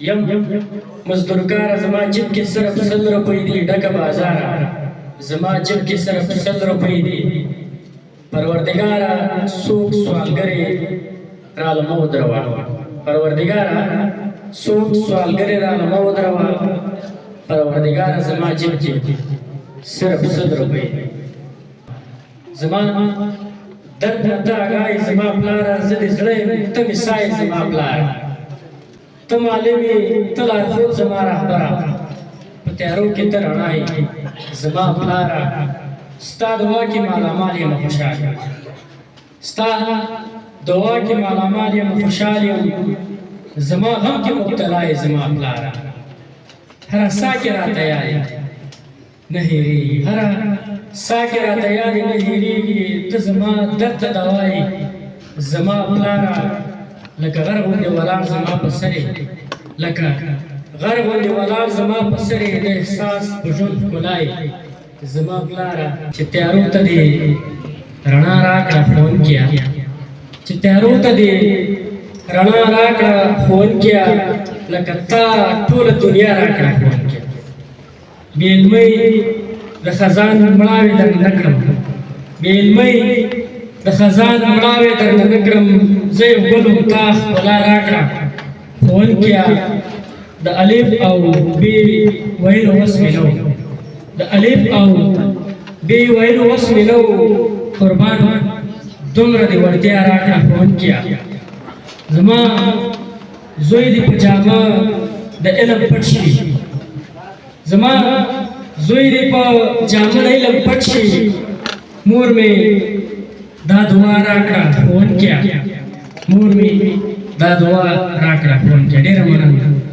یم مزدورکار زما جیب کې صرف 100 روپۍ دي ډکه بازار زما جیب کې صرف 100 روپۍ دي پروردگارا سوق سوالګرې راله مو دروا پروردگارا سوق سوالګرې راله مو دروا پروردگارا زما جیب کې صرف 100 روپۍ زما درد نه غای زما پلار زدي زړې ته می سای زما پلار ته معلمي ته لارښود زما رهبره په تیارو کې ته رڼا یې زما پلار ستا دعا کې مالامال یم خوشحال ستا دعا کې مالامال یم خوشحال یم زما غم کې مبتلا یې زما پلار هر سا کې راته یاد نه هېرېږي هر سا کې راته یاد نه هېرېږي ته زما درد ته دوا یې زما پلاره لکه غر غوندې ولاړ زما په سر لکه غر غوندې ولاړ زما په سر د احساس په ژوند ښکلا یې زما پلاره چې تیارو ته دې رڼا راکړه ښوونکیه چې تیارو ته دې رڼا راکړه ښوونکیه لکه تا ټوله دنیا راکړه ښوونکیه بې علمۍ د خزان مړاوې درنه نه کړم بې علمۍ د خزان مړاوې درنه نه کړم زه یو ګل وم تا ښکلا راکړه ښوونکیه د الف او ب ویلو وس مې نه و د الف او ب ویلو وس مې نه و قربان دومره دې وړتیا راکړه ښوونکیه زما زوی دې په جامه د علم پټ شي زما زوی دې په جامه د علم پټ شي مور مې دا دعا راکړه ښوونکیه مور مې دا دعا راکړه ښوونکیه ډېره مننه